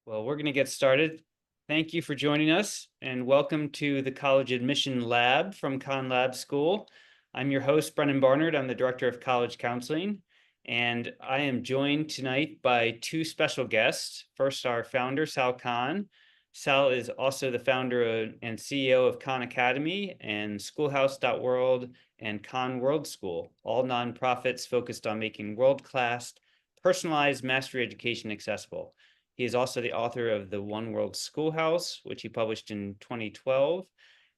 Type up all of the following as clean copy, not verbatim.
Well, we're going to get started. Thank you for joining us, and welcome to the College Admission Lab from Khan Lab School. I'm your host, Brennan Barnard. I'm the Director of College Counseling, and I am joined tonight by two special guests. First, our founder, Sal Khan. Sal is also the founder and CEO of Khan Academy and Schoolhouse.world and Khan World School, all nonprofits focused on making world-class, personalized mastery education accessible. He is also the author of the One World Schoolhouse, which he published in 2012,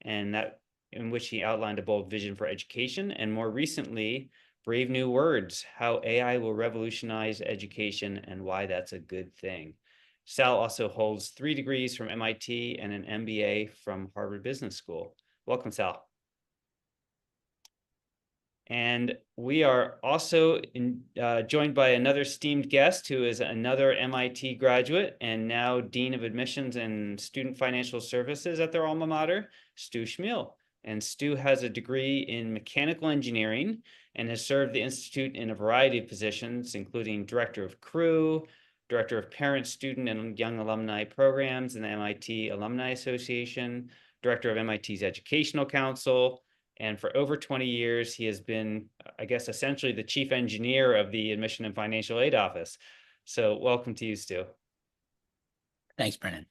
and that in which he outlined a bold vision for education. And more recently, Brave New Words, How AI Will Revolutionize Education and Why That's a Good Thing. Sal also holds 3 degrees from MIT and an MBA from Harvard Business School. Welcome, Sal. And we are also joined by another esteemed guest who is another MIT graduate and now Dean of Admissions and Student Financial Services at their alma mater, Stu Schmill. And Stu has a degree in mechanical engineering and has served the Institute in a variety of positions, including Director of Crew, Director of Parent, Student, and Young Alumni Programs in the MIT Alumni Association, Director of MIT's Educational Council, and for over 20 years, he has been, I guess, essentially the chief engineer of the Admission and Financial Aid Office. So welcome to you, Stu. Thanks, Brennan.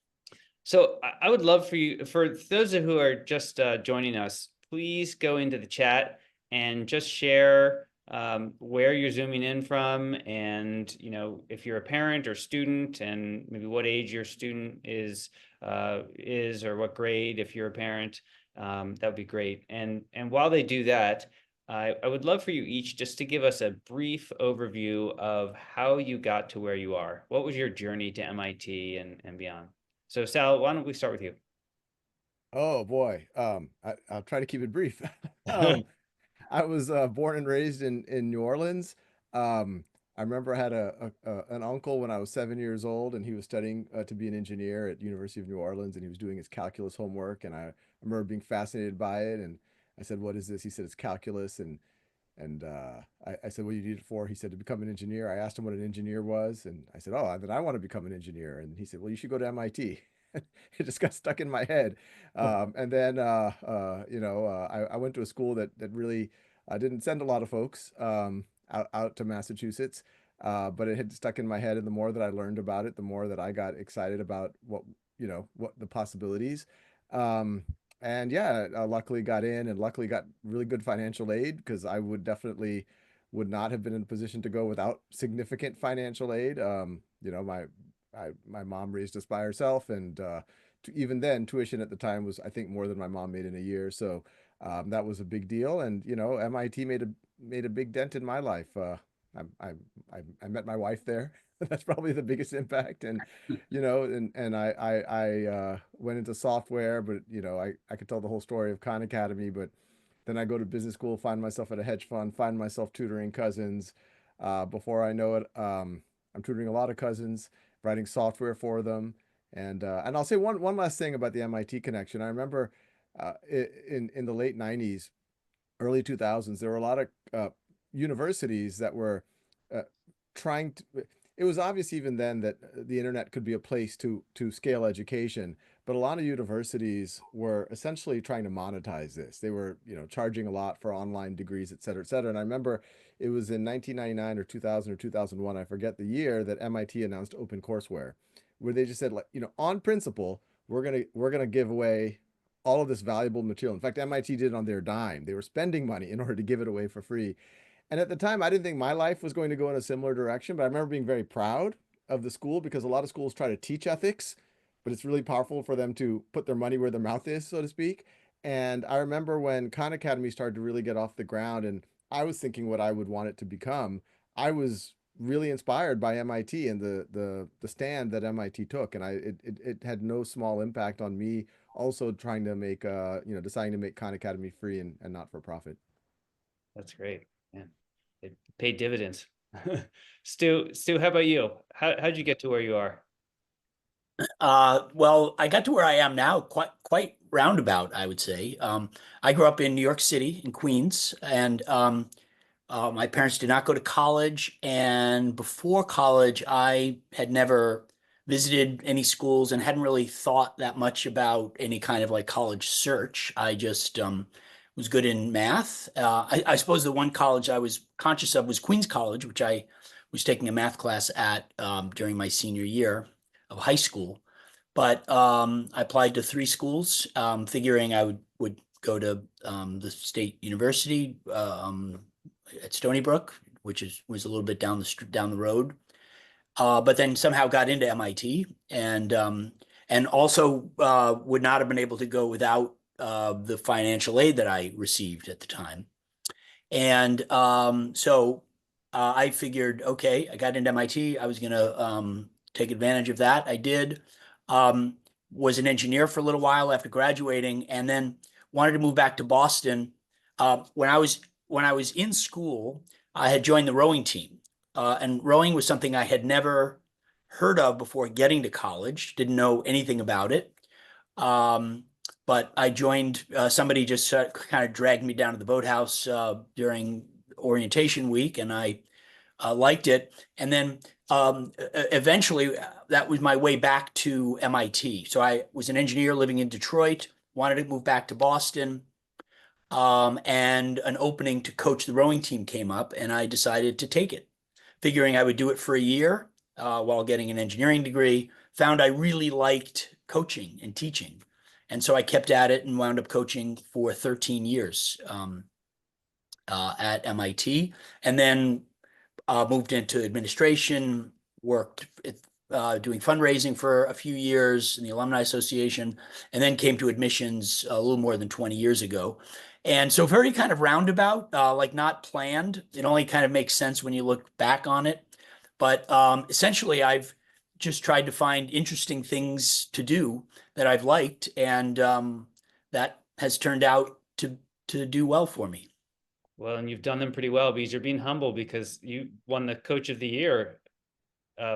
So I would love for you, for those who are just joining us, please go into the chat and just share where you're zooming in from, and if you're a parent or student, and maybe what age your student is or what grade if you're a parent. That would be great. And while they do that, I would love for you each just to give us a brief overview of how you got to where you are. What was your journey to MIT and beyond? So Sal, why don't we start with you? Oh boy, I'll try to keep it brief. I was born and raised in New Orleans. I remember I had an uncle when I was 7 years old, and he was studying to be an engineer at University of New Orleans, and he was doing his calculus homework, and I remember being fascinated by it. And I said, "What is this?" He said, "It's calculus." And I said, "What do you need it for?" He said, "To become an engineer." I asked him what an engineer was, and I said, "Oh, then I want to become an engineer." And he said, "Well, you should go to MIT." It just got stuck in my head. And then, I went to a school that really didn't send a lot of folks out to Massachusetts, but it had stuck in my head. And the more that I learned about it, the more that I got excited about what the possibilities. And yeah, I luckily got in and luckily got really good financial aid, because I would not have been in a position to go without significant financial aid. My mom raised us by herself, and even then, tuition at the time was, I think, more than my mom made in a year. So that was a big deal, and MIT made a big dent in my life. I met my wife there. That's probably the biggest impact, and I went into software, but I could tell the whole story of Khan Academy, but then I go to business school, find myself at a hedge fund, find myself tutoring cousins. Before I know it, I'm tutoring a lot of cousins, writing software for them. And I'll say one last thing about the MIT connection. I remember in the late 90s, early 2000s, there were a lot of universities that were trying to. It was obvious even then that the internet could be a place to scale education, but a lot of universities were essentially trying to monetize this. They were, charging a lot for online degrees, et cetera, et cetera. And I remember it was in 1999 or 2000 or 2001, I forget the year, that MIT announced OpenCourseWare, where they just said, like, on principle, we're gonna give away all of this valuable material. In fact, MIT did it on their dime. They were spending money in order to give it away for free. And at the time, I didn't think my life was going to go in a similar direction, but I remember being very proud of the school, because a lot of schools try to teach ethics, but it's really powerful for them to put their money where their mouth is, so to speak. And I remember when Khan Academy started to really get off the ground, and I was thinking what I would want it to become, I was really inspired by MIT and the stand that MIT took, and it had no small impact on me. Also, trying to make deciding to make Khan Academy free and not for profit. That's great, man. It paid dividends. Stu, how about you? How'd you get to where you are? Well, I got to where I am now quite roundabout, I would say. I grew up in New York City, in Queens, and my parents did not go to college. And before college, I had never visited any schools and hadn't really thought that much about any kind of like college search. I just was good in math. I suppose the one college I was conscious of was Queens College, which I was taking a math class at during my senior year of high school. But I applied to 3 schools, figuring I would go to the State University at Stony Brook, which was a little bit down the road. But then somehow got into MIT, and also would not have been able to go without the financial aid that I received at the time. And so I figured, okay, I got into MIT. I was going to take advantage of that. I did. Was an engineer for a little while after graduating, and then wanted to move back to Boston. When I was in school, I had joined the rowing team, and rowing was something I had never heard of before getting to college. Didn't know anything about it. But I joined, somebody just kind of dragged me down to the boathouse during orientation week, and I liked it. And then eventually, that was my way back to MIT. So I was an engineer living in Detroit, wanted to move back to Boston, and an opening to coach the rowing team came up, and I decided to take it, figuring I would do it for a year while getting an engineering degree. Found I really liked coaching and teaching. And so I kept at it and wound up coaching for 13 years at MIT, and then moved into administration, worked doing fundraising for a few years in the Alumni Association, and then came to admissions a little more than 20 years ago. And so very kind of roundabout, like not planned. It only kind of makes sense when you look back on it. But essentially, I've just tried to find interesting things to do that I've liked, and that has turned out to do well for me. Well, and you've done them pretty well because you're being humble, because you won the Coach of the Year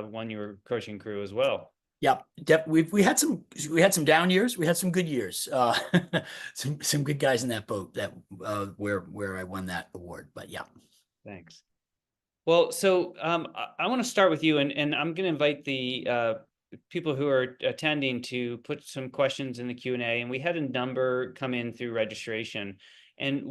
when you were coaching crew as well. Yeah, we had some down years. We had some good years. Some good guys in that boat that where I won that award. But yeah, thanks. Well, so I want to start with you, and I'm going to invite the people who are attending to put some questions in the Q&A, and we had a number come in through registration. And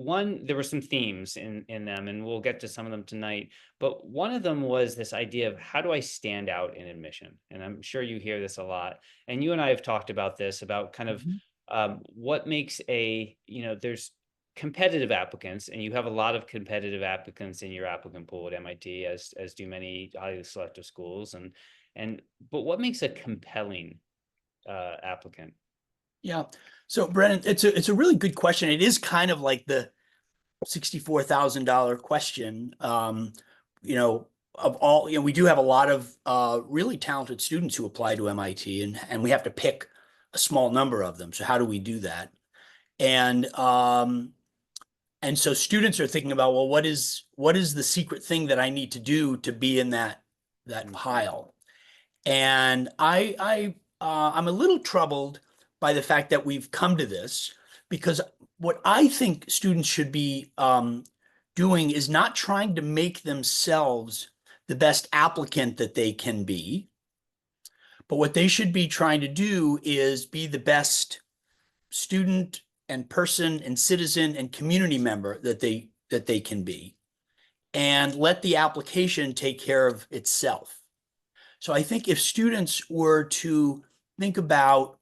there were some themes in them, and we'll get to some of them tonight. But one of them was this idea of, how do I stand out in admission? And I'm sure you hear this a lot. And you and I have talked about this, about kind of what makes there's competitive applicants, and you have a lot of competitive applicants in your applicant pool at MIT, as do many highly selective schools. But what makes a compelling applicant? Yeah. So Brennan, it's a really good question. It is kind of like the $64,000 question. Of all, we do have a lot of really talented students who apply to MIT, and we have to pick a small number of them. So how do we do that? And so students are thinking about, well, what is the secret thing that I need to do to be in that pile? And I'm a little troubled by the fact that we've come to this, because what I think students should be doing is not trying to make themselves the best applicant that they can be, but what they should be trying to do is be the best student and person and citizen and community member that they can be, and let the application take care of itself. So I think if students were to think about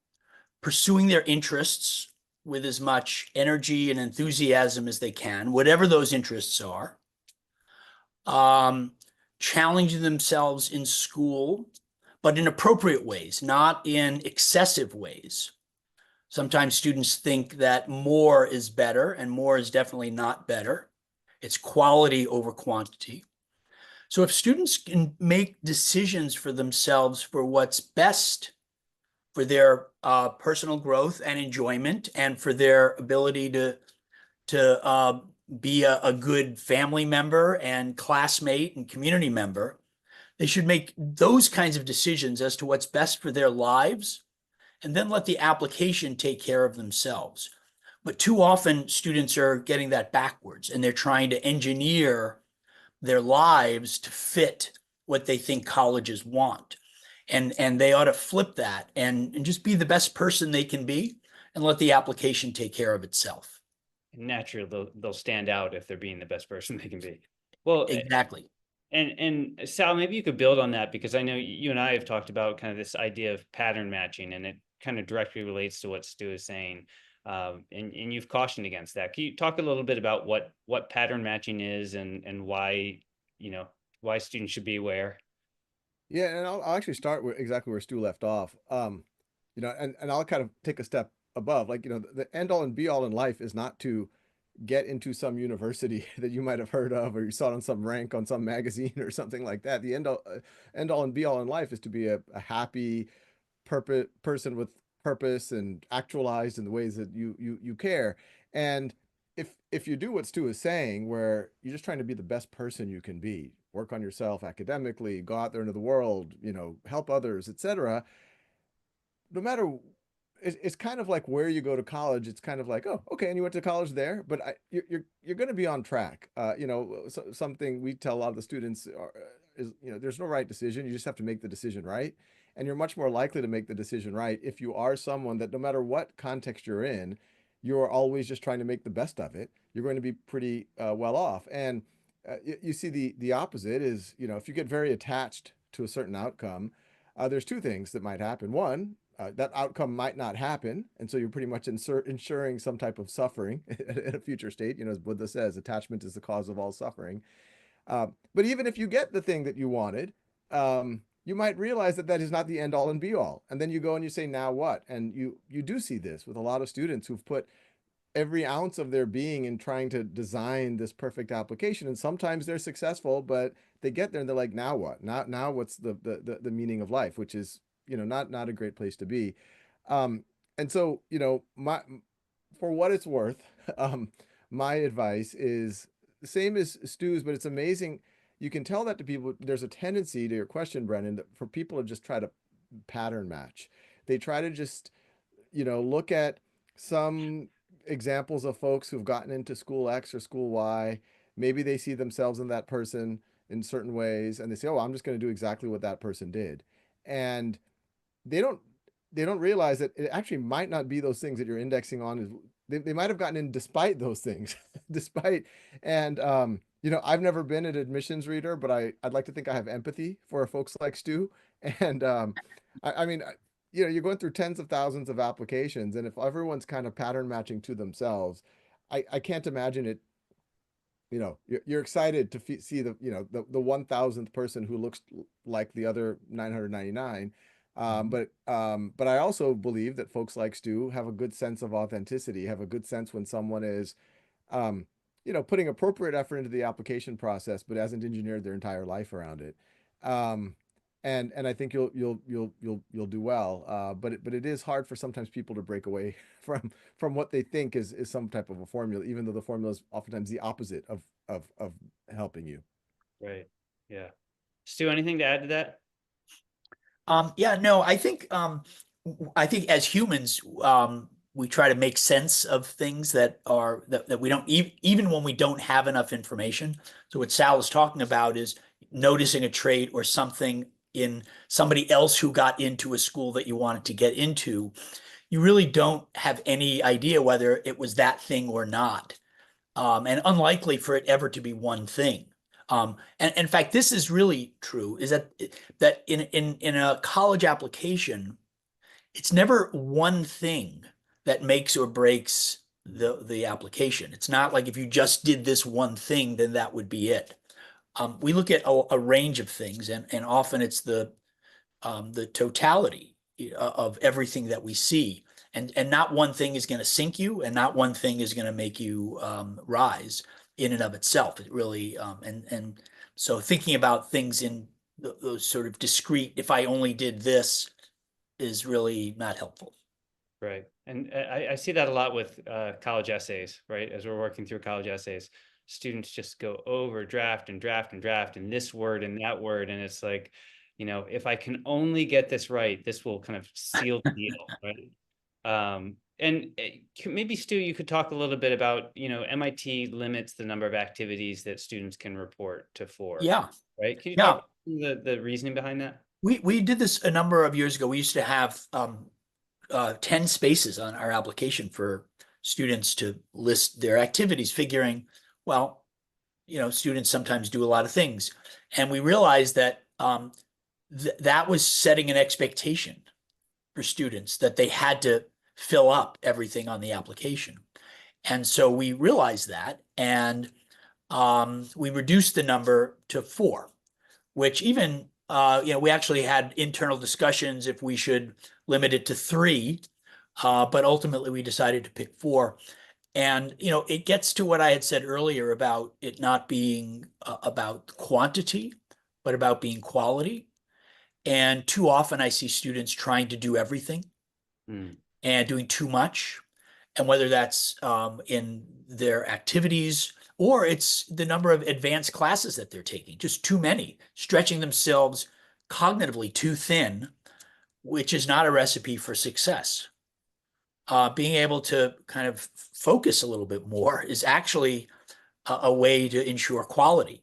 pursuing their interests with as much energy and enthusiasm as they can, whatever those interests are, challenging themselves in school, but in appropriate ways, not in excessive ways. Sometimes students think that more is better, and more is definitely not better. It's quality over quantity. So if students can make decisions for themselves for what's best for their personal growth and enjoyment, and for their ability to be a good family member and classmate and community member, they should make those kinds of decisions as to what's best for their lives, and then let the application take care of themselves. But too often students are getting that backwards, and they're trying to engineer their lives to fit what they think colleges want. and they ought to flip that and just be the best person they can be and let the application take care of itself. Naturally, they'll stand out if they're being the best person they can be. Well, Exactly. and Sal, maybe you could build on that, because I know you and I have talked about kind of this idea of pattern matching, and it kind of directly relates to what Stu is saying. And you've cautioned against that. Can you talk a little bit about what pattern matching is, and why, why students should be aware? Yeah, and I'll actually start with exactly where Stu left off. And I'll kind of take a step above. Like, the end all and be all in life is not to get into some university that you might have heard of, or you saw it on some rank on some magazine or something like that. The end all and be all in life is to be a happy person with purpose and actualized in the ways that you care. And if you do what Stu is saying, where you're just trying to be the best person you can be, work on yourself academically, go out there into the world, help others, etc., no matter, it's kind of like where you go to college. It's kind of like, oh, okay, and you went to college there, but you're going to be on track. Something we tell a lot of the students is, there's no right decision. You just have to make the decision right, and you're much more likely to make the decision right if you are someone that, no matter what context you're in, you're always just trying to make the best of it. You're going to be pretty well off. And you see the opposite is, if you get very attached to a certain outcome, there's two things that might happen. One, that outcome might not happen, and so you're pretty much ensuring some type of suffering in a future state. As Buddha says, attachment is the cause of all suffering. But even if you get the thing that you wanted, you might realize that that is not the end all and be all. And then you go and you say, now what? And you do see this with a lot of students who've put every ounce of their being in trying to design this perfect application, and sometimes they're successful, but they get there and they're like, now what? Now what's the meaning of life, which is, not a great place to be. And so, my for what it's worth, my advice is the same as Stu's, but it's amazing. You can tell that to people. There's a tendency, to your question, Brennan, that for people to just try to pattern match. They try to just, look at some examples of folks who've gotten into school X or school Y. Maybe they see themselves in that person in certain ways, and they say, oh, I'm just going to do exactly what that person did. And they don't they don't realize that it actually might not be those things that you're indexing on. Is they might have gotten in despite those things, despite. And I've never been an admissions reader, but I'd like to think I have empathy for folks like Stu. And I mean, you're going through tens of thousands of applications, and if everyone's kind of pattern matching to themselves, I can't imagine it. You're excited to see the 1,000th person who looks like the other 999. But I also believe that folks like Stu have a good sense of authenticity, have a good sense when someone is, putting appropriate effort into the application process, but hasn't engineered their entire life around it. Um, and I think you'll do well. But it is hard for sometimes people to break away from what they think is some type of a formula, even though the formula is oftentimes the opposite of helping you. Right. Yeah. Stu, anything to add to that? Yeah, no, I think as humans, we try to make sense of things that we don't even when we don't have enough information. So what Sal is talking about is noticing a trait or something in somebody else who got into a school that you wanted to get into. You really don't have any idea whether it was that thing or not, and unlikely for it ever to be one thing. And in fact, this is really true, is that in a college application, it's never one thing that makes or breaks the application. It's not like if you just did this one thing, then that would be it. We look at a range of things, and often it's the totality of everything that we see. And not one thing is going to sink you, and not one thing is going to make you rise in and of itself. It really and so thinking about things in those sort of discrete, if I only did this, is really not helpful. Right. And I see that a lot with college essays, right? As we're working through college essays, students just go over draft and draft and draft and this word and that word. And it's like, if I can only get this right, this will kind of seal the deal, right? And maybe, Stu, you could talk a little bit about, MIT limits the number of activities that students can report to 4, Yeah. right? Can you Yeah. talk the reasoning behind that? We did this a number of years ago. We used to have 10 spaces on our application for students to list their activities, figuring, well, students sometimes do a lot of things. And we realized that that was setting an expectation for students that they had to fill up everything on the application. And so we realized that, and we reduced the number to 4, which even, we actually had internal discussions if we should limit it to 3, but ultimately we decided to pick 4. And, it gets to what I had said earlier about it not being about quantity, but about being quality. And too often I see students trying to do everything Mm, and doing too much. And whether that's in their activities or it's the number of advanced classes that they're taking, just too many, stretching themselves cognitively too thin, which is not a recipe for success. Being able to kind of focus a little bit more is actually a way to ensure quality.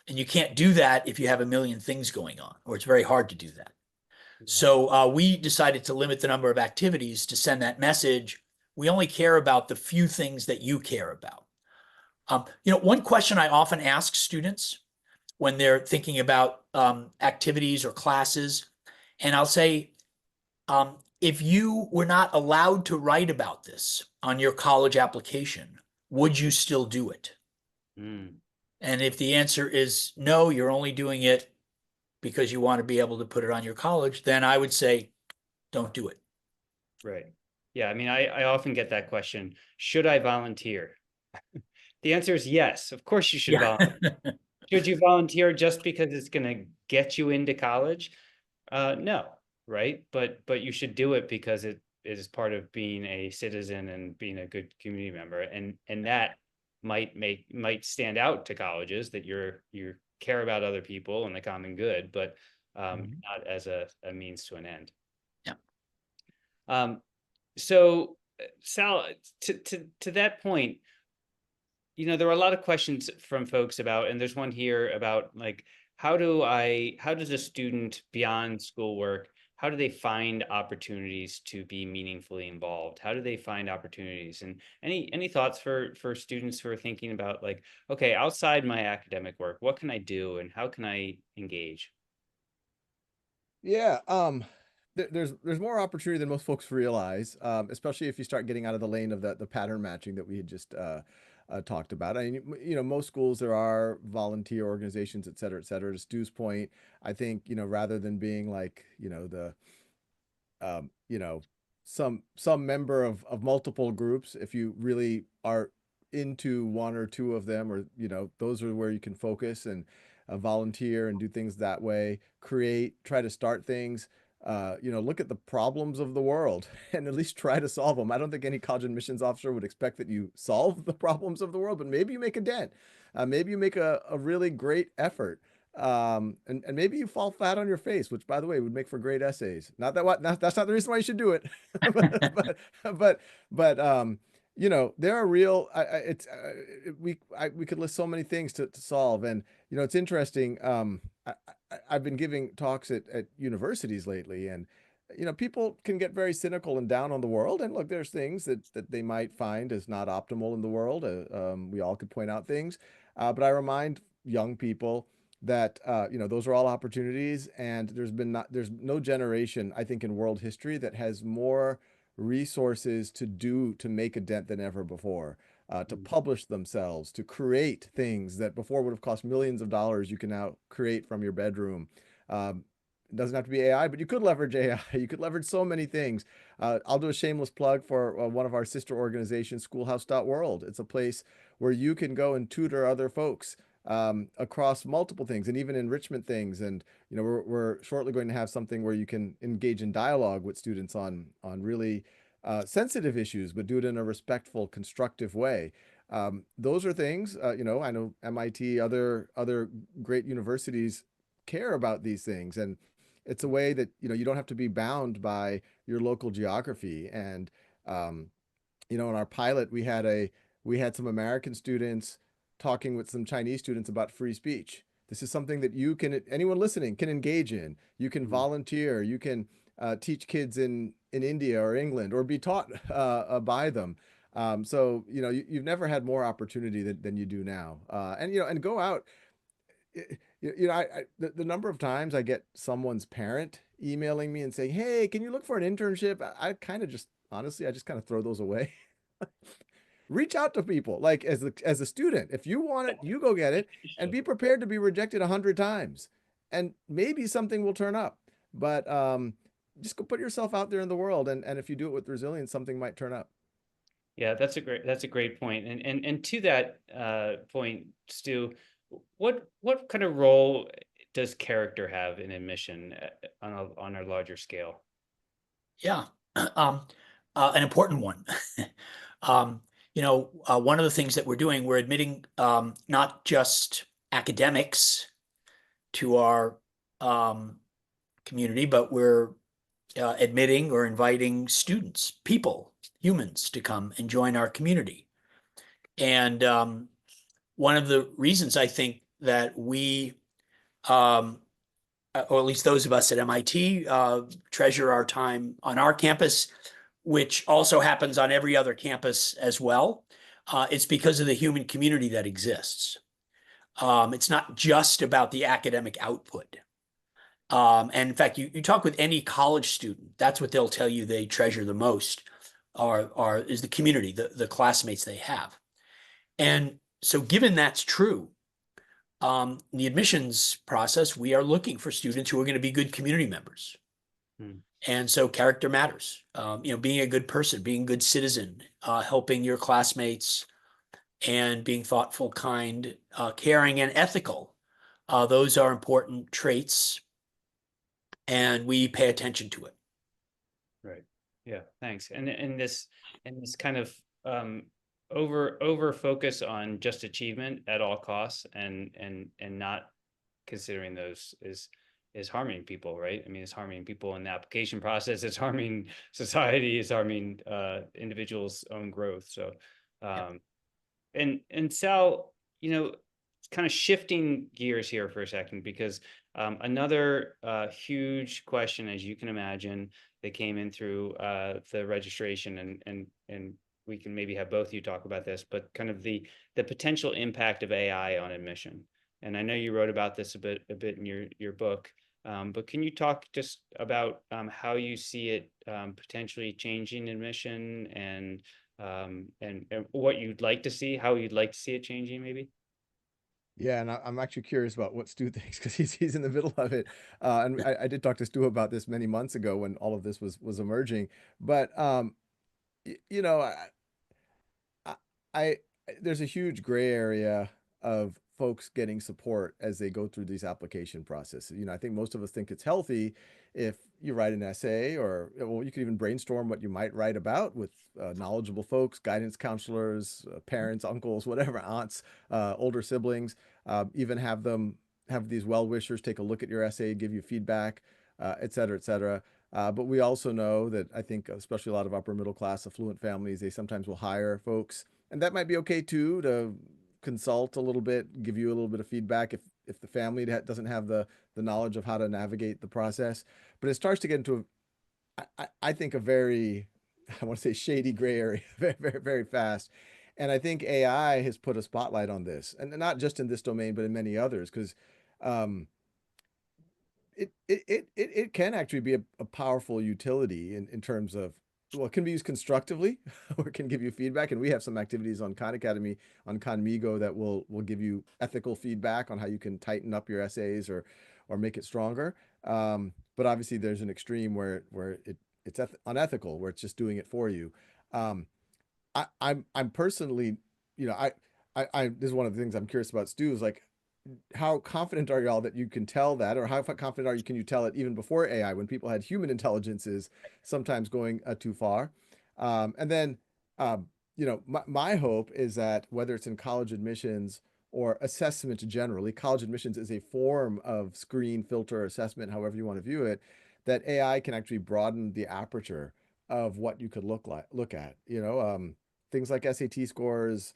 And you can't do that if you have a million things going on, or it's very hard to do that. yeah. So we decided to limit the number of activities to send that message. We only care about the few things that you care about. One question I often ask students when they're thinking about activities or classes, and I'll say, if you were not allowed to write about this on your college application, would you still do it? Mm, And if the answer is no, you're only doing it because you want to be able to put it on your college, then I would say, don't do it. right. Yeah, I mean, I often get that question, should I volunteer? The answer is yes, of course you should Yeah. volunteer. Should you volunteer just because it's going to get you into college? No, right? But you should do it because it is part of being a citizen and being a good community member, and that might stand out to colleges that you care about other people and the common good, but not as a means to an end. Yeah. So Sal, to that point, there are a lot of questions from folks about, and there's one here about like, how does a student beyond schoolwork, how do they find opportunities to be meaningfully involved? How do they find opportunities? And any thoughts for students who are thinking about like, okay, outside my academic work, what can I do and how can I engage? Yeah, there's more opportunity than most folks realize, especially if you start getting out of the lane of the pattern matching that we had just talked about. I mean, most schools there are volunteer organizations, et cetera, et cetera. To Stu's point, I think rather than being like the um, you know, some member of multiple groups, if you really are into one or two of them, or those are where you can focus and volunteer and do things that way, try to start things, look at the problems of the world and at least try to solve them. I don't think any college admissions officer would expect that you solve the problems of the world, but maybe you make a dent. Maybe you make a really great effort, and maybe you fall flat on your face, which by the way would make for great essays. Not that that's not the reason why you should do it. But there are real it's we could list so many things to solve. And it's interesting. I've been giving talks at universities lately, and people can get very cynical and down on the world. And look, there's things that they might find as not optimal in the world. We all could point out things, but I remind young people that those are all opportunities, and there's no generation, I think, in world history that has more resources to make a dent than ever before, to Mm, publish themselves, to create things that before would have cost millions of dollars. You can now create from your bedroom. It doesn't have to be AI, but you could leverage AI. You could leverage so many things. I'll do a shameless plug for one of our sister organizations, Schoolhouse.world. It's a place where you can go and tutor other folks across multiple things and even enrichment things. And we're shortly going to have something where you can engage in dialogue with students on really sensitive issues, but do it in a respectful, constructive way. Those are things, I know MIT, other great universities care about these things, and it's a way that you don't have to be bound by your local geography. And in our pilot, we had some American students talking with some Chinese students about free speech. This is something that you can, anyone listening can engage in. You can Mm. volunteer. You can teach kids in India or England or be taught by them. So, you've never had more opportunity than you do now. And go out. The number of times I get someone's parent emailing me and saying, "Hey, can you look for an internship?" I kind of just, honestly, I just kind of throw those away. Reach out to people like as a student. If you want it, you go get it and be prepared to be rejected 100 times. And maybe something will turn up. But just go put yourself out there in the world, and if you do it with resilience, something might turn up. Yeah, that's a great point. And to that point, Stu, what kind of role does character have in admission on a larger scale? Yeah, an important one. One of the things that we're doing, we're admitting not just academics to our community, but we're admitting or inviting students, people, humans to come and join our community. And one of the reasons I think that we, or at least those of us at MIT, treasure our time on our campus, which also happens on every other campus as well, it's because of the human community that exists. It's not just about the academic output. And in fact, you talk with any college student, that's what they'll tell you they treasure the most, is the community, the classmates they have. And so given that's true, the admissions process, we are looking for students who are going to be good community members. Hmm. And so character matters. Being a good person, being a good citizen, helping your classmates, and being thoughtful, kind, caring, and ethical. Those are important traits, and we pay attention to it. Right. Yeah, thanks. And this kind of over focus on just achievement at all costs and not considering those is harming people, right? I mean, it's harming people in the application process, it's harming society, it's harming individuals' own growth. So Yep. and Sal, kind of shifting gears here for a second, because another huge question, as you can imagine, that came in through the registration, and we can maybe have both you talk about this, but kind of the potential impact of AI on admission. And I know you wrote about this a bit in your book, but can you talk just about how you see it potentially changing admission and what you'd like to see, how you'd like to see it changing, maybe? Yeah, and I'm actually curious about what Stu thinks because he's in the middle of it. And I did talk to Stu about this many months ago when all of this was emerging. But y- you know, I, I, I there's a huge gray area of folks getting support as they go through these application processes. I think most of us think it's healthy if you write an essay, or well, you could even brainstorm what you might write about with knowledgeable folks, guidance counselors, parents, uncles, whatever, aunts, older siblings, even have these well-wishers take a look at your essay, give you feedback, et cetera, et cetera. But we also know that I think, especially a lot of upper middle class affluent families, they sometimes will hire folks, and that might be okay too, to consult a little bit, give you a little bit of feedback if the family doesn't have the knowledge of how to navigate the process. But it starts to get into I think a very, I want to say, shady gray area very, very, very fast. And I think AI has put a spotlight on this, and not just in this domain, but in many others, because um, it can actually be a powerful utility in terms of, well, it can be used constructively or it can give you feedback. And we have some activities on Khan Academy, on Conmigo, that will give you ethical feedback on how you can tighten up your essays or make it stronger. But obviously there's an extreme where it's unethical, where it's just doing it for you. Um, I'm personally, this is one of the things I'm curious about, Stu, is like, how confident are y'all that you can tell that, or how confident are you, can you tell it even before AI, when people had human intelligences sometimes going too far? And then, um, my hope is that whether it's in college admissions or assessment generally, college admissions is a form of screen, filter, assessment, however you want to view it, that AI can actually broaden the aperture of what you could look at, things like SAT scores,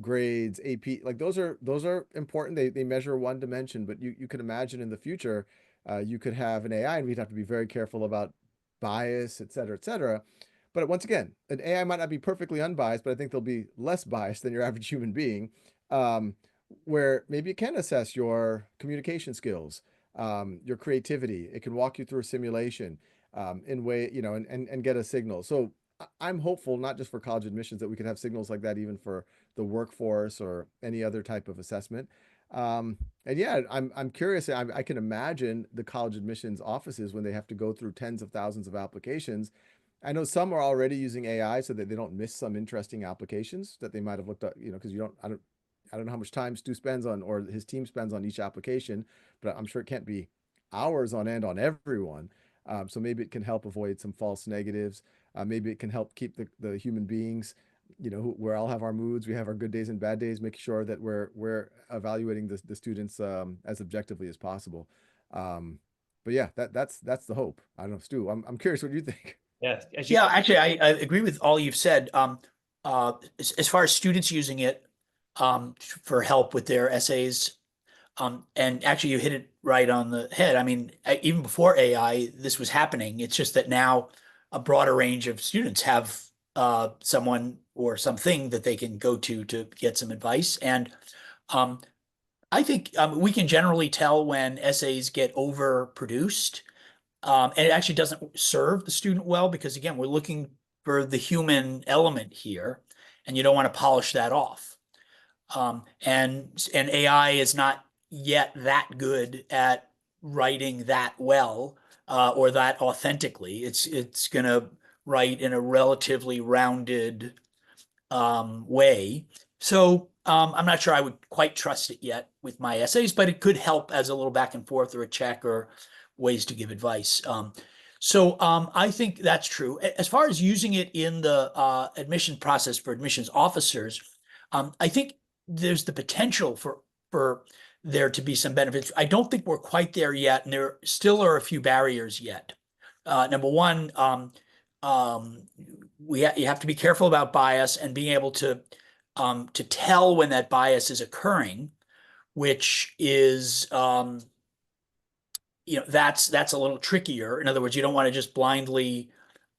grades, AP, like those are important. They measure one dimension, but you could imagine in the future, you could have an AI, and we'd have to be very careful about bias, et cetera, et cetera. But once again, an AI might not be perfectly unbiased, but I think they'll be less biased than your average human being, um, where maybe it can assess your communication skills, your creativity. It can walk you through a simulation, in way, and get a signal. So I'm hopeful, not just for college admissions, that we could have signals like that even for the workforce or any other type of assessment. And yeah, I'm curious. I can imagine the college admissions offices when they have to go through tens of thousands of applications. I know some are already using AI so that they don't miss some interesting applications that they might have looked up, because I don't know how much time Stu spends on, or his team spends on each application, but I'm sure it can't be hours on end on everyone. So maybe it can help avoid some false negatives. Maybe it can help keep the human beings, where all have our moods, we have our good days and bad days, making sure that we're evaluating the students, as objectively as possible. Um, but yeah, that's the hope. I don't know, Stu. I'm curious what you think. Yeah, as you Yeah, actually, I agree with all you've said. As far as students using it for help with their essays, and actually you hit it right on the head. I mean, even before AI, this was happening. It's just that now a broader range of students have someone or something that they can go to get some advice. And um, I think we can generally tell when essays get overproduced. And it actually doesn't serve the student well because, again, we're looking for the human element here, and you don't want to polish that off. And AI is not yet that good at writing that well or that authentically. It's going to write in a relatively rounded way. So I'm not sure I would quite trust it yet with my essays, but it could help as a little back and forth or a check or ways to give advice. So I think that's true. As far as using it in the admission process for admissions officers, I think there's the potential for there to be some benefits. I don't think we're quite there yet, and there still are a few barriers yet. Number one, um, you have to be careful about bias and being able to tell when that bias is occurring, which is that's a little trickier. In other words, you don't want to just blindly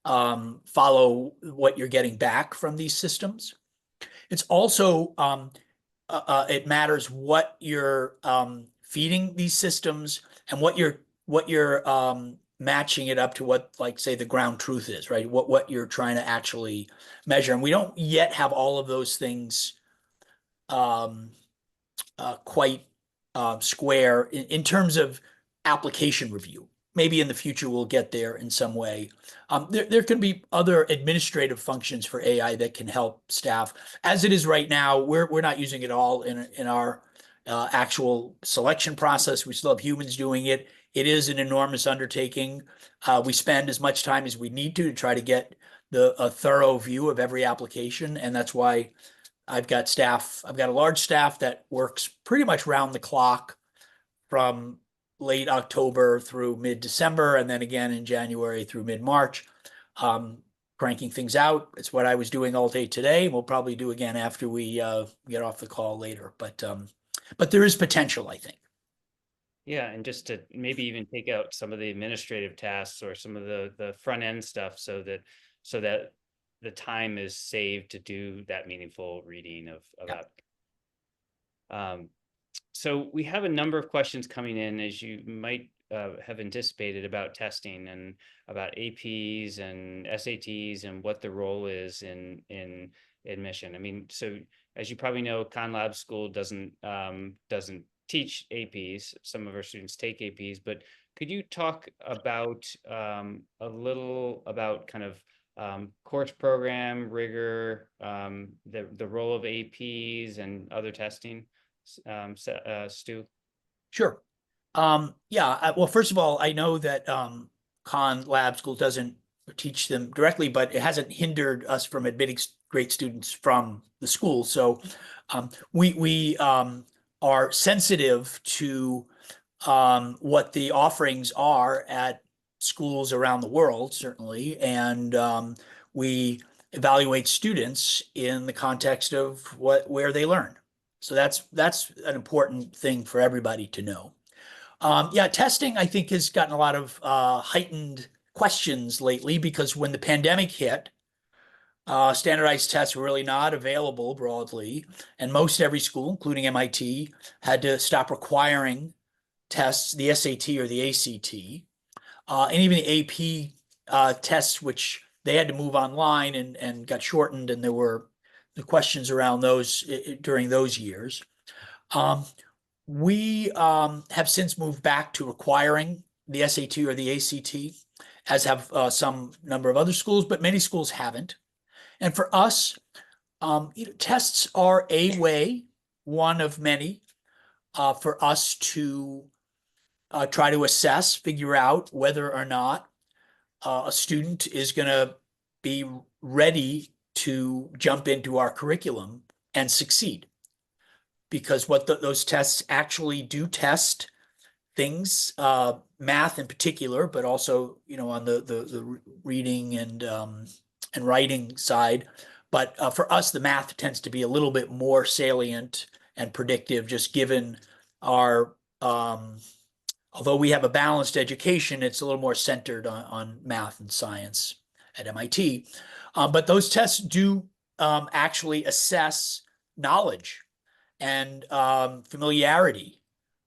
follow what you're getting back from these systems. It's also it matters what you're feeding these systems and what you're matching it up to what, like, say, the ground truth is, right? What you're trying to actually measure. And we don't yet have all of those things um, quite square in terms of application review. Maybe in the future we'll get there in some way. There can be other administrative functions for AI that can help staff. As it is right now, we're not using it all in our actual selection process. We still have humans doing it. It is an enormous undertaking. We spend as much time as we need to try to get a thorough view of every application, and that's why I've got staff. I've got a large staff that works pretty much round the clock from late October through mid-December, and then again in January through mid-March, cranking things out. It's what I was doing all day today. We'll probably do again after we get off the call later. But there is potential, I think. Yeah, and just to maybe even take out some of the administrative tasks or some of the front end stuff so that the time is saved to do that meaningful reading of that. So we have a number of questions coming in, as you might have anticipated, about testing and about APs and SATs and what the role is in admission. I mean, so as you probably know, Khan Lab School doesn't teach APs. Some of our students take APs, but could you talk about a little about kind of course program rigor, the role of APs and other testing? Stu? Sure. Yeah. Well, first of all, I know that Khan Lab School doesn't teach them directly, but it hasn't hindered us from admitting great students from the school. So we are sensitive to what the offerings are at schools around the world, certainly, and we evaluate students in the context of where they learn. So that's an important thing for everybody to know. Yeah, testing, I think, has gotten a lot of heightened questions lately because when the pandemic hit, standardized tests were really not available broadly, and most every school, including MIT, had to stop requiring tests, the SAT or the ACT, and even the AP tests, which they had to move online and got shortened, and there were the questions around those during those years. We have since moved back to requiring the SAT or the ACT, as have some number of other schools, but many schools haven't. And for us, tests are a way, one of many, for us to try to assess, figure out whether or not a student is going to be ready to jump into our curriculum and succeed. Because what those tests actually do test things, math in particular, but also on the reading and writing side. But for us, the math tends to be a little bit more salient and predictive, just given our although we have a balanced education, it's a little more centered on math and science at MIT. But those tests do actually assess knowledge and familiarity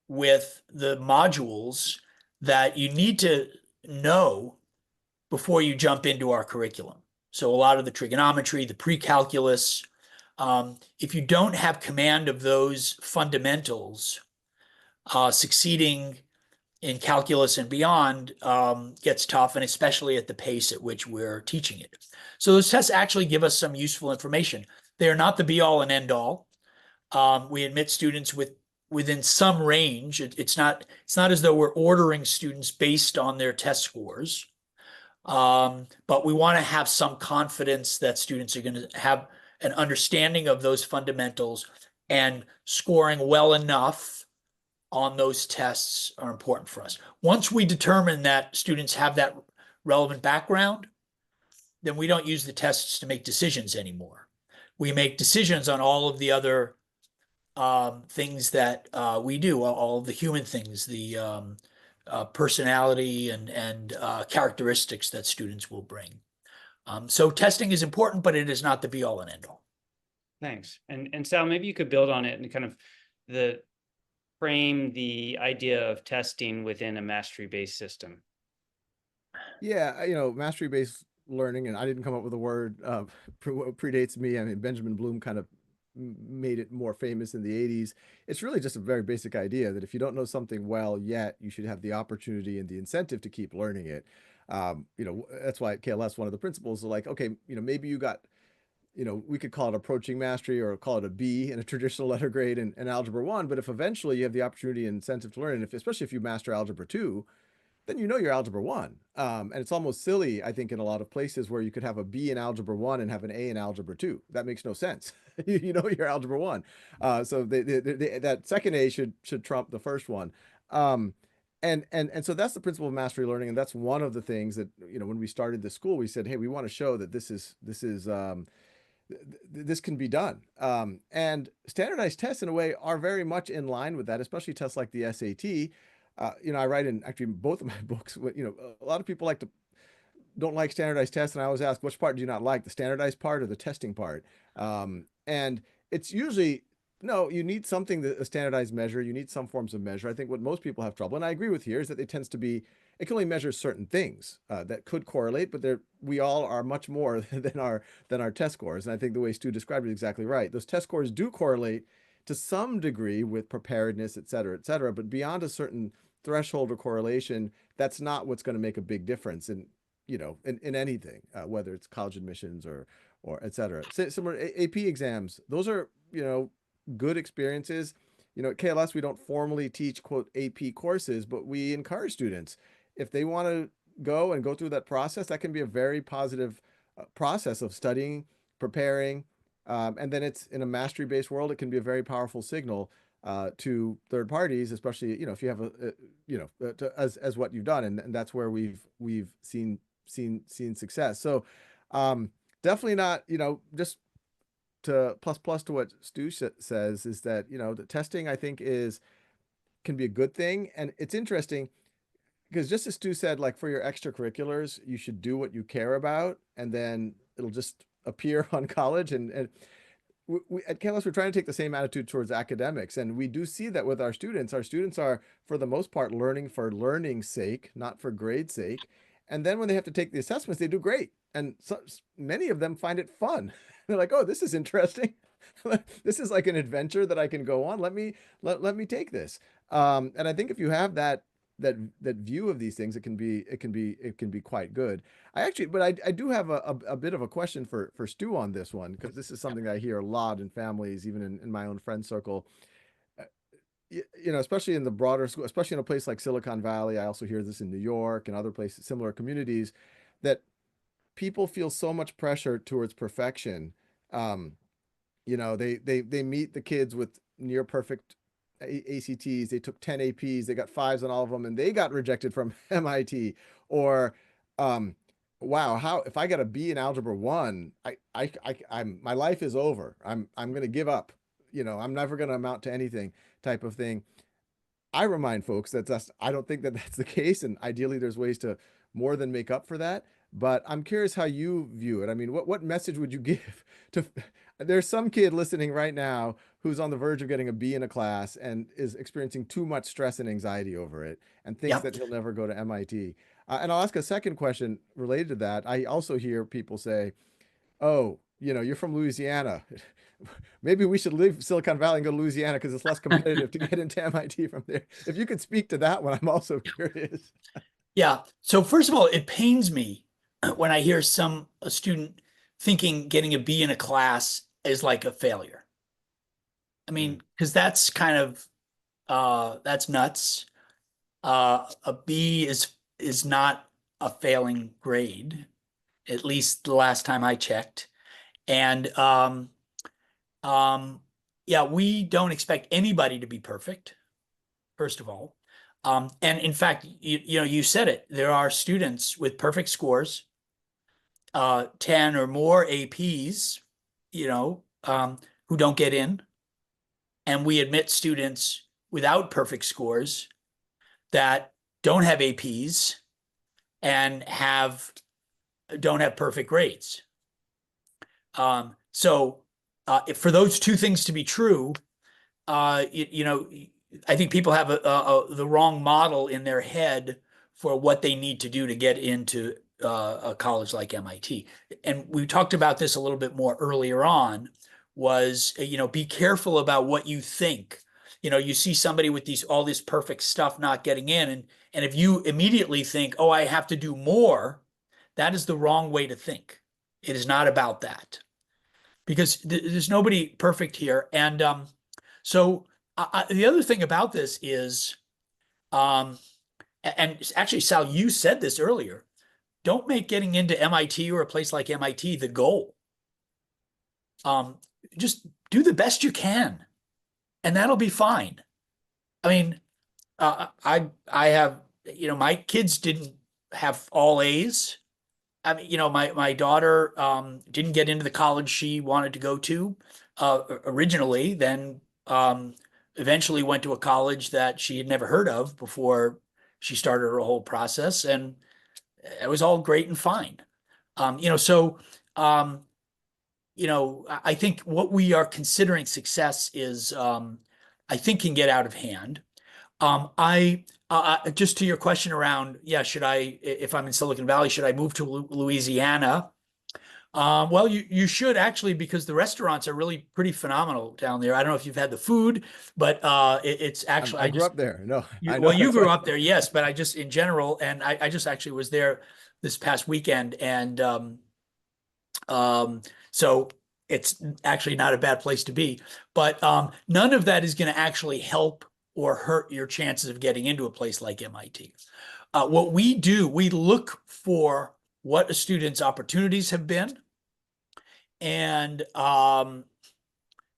with the modules that you need to know before you jump into our curriculum. So a lot of the trigonometry, the pre-calculus, if you don't have command of those fundamentals, succeeding in calculus and beyond gets tough, and especially at the pace at which we're teaching it. So those tests actually give us some useful information. They are not the be-all and end-all. We admit students within some range. It's not as though we're ordering students based on their test scores, but we want to have some confidence that students are going to have an understanding of those fundamentals, and scoring well enough on those tests are important for us. Once we determine that students have that relevant background, then we don't use the tests to make decisions anymore. We make decisions on all of the other things that we do, all of the human things, the personality and characteristics that students will bring. So testing is important, but it is not the be all and end all. Thanks. And Sal, maybe you could build on it and kind of frame the idea of testing within a mastery-based system. Yeah, mastery-based learning, and I didn't come up with a word, predates me. I mean, Benjamin Bloom kind of made it more famous in the 80s. It's really just a very basic idea that if you don't know something well yet, you should have the opportunity and the incentive to keep learning it. That's why at KLS, one of the principles is like, okay, maybe you got, we could call it approaching mastery or call it a B in a traditional letter grade in Algebra 1. But if eventually you have the opportunity and incentive to learn, and especially if you master Algebra 2, then you're Algebra 1. And it's almost silly, I think, in a lot of places where you could have a B in Algebra 1 and have an A in Algebra 2. That makes no sense. You're Algebra 1. So that second A should trump the first one. And so that's the principle of mastery learning. And that's one of the things that, when we started the school, we said, hey, we want to show that this can be done. And standardized tests in a way are very much in line with that, especially tests like the SAT. I write in actually both of my books, a lot of people don't like standardized tests. And I always ask, which part do you not like, the standardized part or the testing part? And it's usually, no, you need something a standardized measure. You need some forms of measure. I think what most people have trouble, and I agree with here, is that it can only measure certain things that could correlate, but we all are much more than our test scores. And I think the way Stu described it is exactly right. Those test scores do correlate to some degree with preparedness, et cetera, but beyond a certain threshold or correlation, that's not what's going to make a big difference in anything, whether it's college admissions or et cetera. Similar AP exams, those are, good experiences. At KLS, we don't formally teach, quote, AP courses, but we encourage students, if they want to go through that process, that can be a very positive process of studying, preparing, and then it's in a mastery-based world, it can be a very powerful signal to third parties, especially if you have as what you've done, and that's where we've seen success. So definitely not, just to plus to what Stu says is that, the testing I think can be a good thing. And it's interesting because just as Stu said, like for your extracurriculars, you should do what you care about, and then it'll just appear on college. And we at KLS, we're trying to take the same attitude towards academics, and we do see that with our students. Our students are, for the most part, learning for learning's sake, not for grade's sake. And then when they have to take the assessments, they do great, and many of them find it fun. They're like, "Oh, this is interesting. This is like an adventure that I can go on. Let me take this." And I think if you have that view of these things, it can be quite good. I do have a bit of a question for Stu on this one, because this is something that I hear a lot in families, even in my own friend circle. Uh, Especially in the broader school, especially in a place like Silicon Valley. I also hear this in New York and other places, similar communities, that people feel so much pressure towards perfection. Um, they meet the kids with near perfect ACTs. They took 10 APs, they got fives on all of them, and they got rejected from MIT. Or, um, wow, how if I got a B in algebra one, I'm my life is over. I'm gonna give up. I'm never gonna amount to anything, type of thing. I remind folks that I don't think that that's the case, and ideally there's ways to more than make up for that. But I'm curious how you view it. I mean, what message would you give to? There's some kid listening right now who's on the verge of getting a B in a class and is experiencing too much stress and anxiety over it, and thinks Yep. that he'll never go to MIT. And I'll ask a second question related to that. I also hear people say, "Oh, you're from Louisiana. Maybe we should leave Silicon Valley and go to Louisiana because it's less competitive to get into MIT from there." If you could speak to that one, I'm also curious. Yeah. So first of all, it pains me when I hear a student thinking getting a B in a class is like a failure. I Mm, mean, because that's kind of that's nuts. A B is not a failing grade, at least the last time I checked. And um, yeah, we don't expect anybody to be perfect, first of all. And in fact, you said it. There are students with perfect scores, 10 or more APs, who don't get in. And we admit students without perfect scores that don't have APs and don't have perfect grades. So for those two things to be true, I think people have the wrong model in their head for what they need to do to get into a college like MIT. And we talked about this a little bit more earlier on, was, be careful about what you think. You see somebody with all this perfect stuff not getting in, and if you immediately think, oh, I have to do more, that is the wrong way to think. It is not about that, because there's nobody perfect here. And so the other thing about this is, um, and actually, Sal, you said this earlier, don't make getting into MIT or a place like MIT the goal. Just do the best you can, and that'll be fine. I mean, I have, my kids didn't have all A's. I mean, my daughter didn't get into the college she wanted to go to originally, then eventually went to a college that she had never heard of before she started her whole process, and it was all great and fine. So um, I think what we are considering success is, I think, can get out of hand. I Just to your question around, yeah, if I'm in Silicon Valley, should I move to Louisiana? Well, you should actually, because the restaurants are really pretty phenomenal down there. I don't know if you've had the food, but it's actually I grew up there. No, I know well, you that's grew why. up there, yes, but I just in general, and I just actually was there this past weekend, and so it's actually not a bad place to be. But none of that is going to actually help or hurt your chances of getting into a place like MIT. What we do, we look for what a student's opportunities have been, and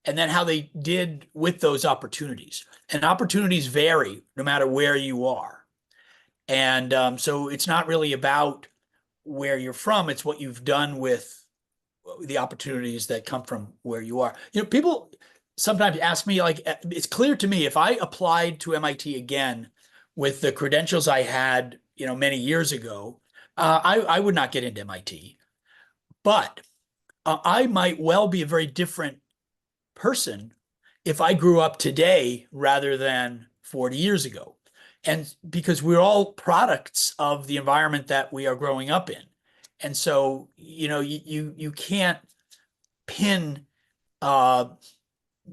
then how they did with those opportunities. And opportunities vary no matter where you are. And so it's not really about where you're from, it's what you've done with the opportunities that come from where you are. People sometimes ask me, like, it's clear to me if I applied to MIT again with the credentials I had, many years ago, I would not get into MIT. But I might well be a very different person if I grew up today rather than 40 years ago. And because we're all products of the environment that we are growing up in. And so, you can't pin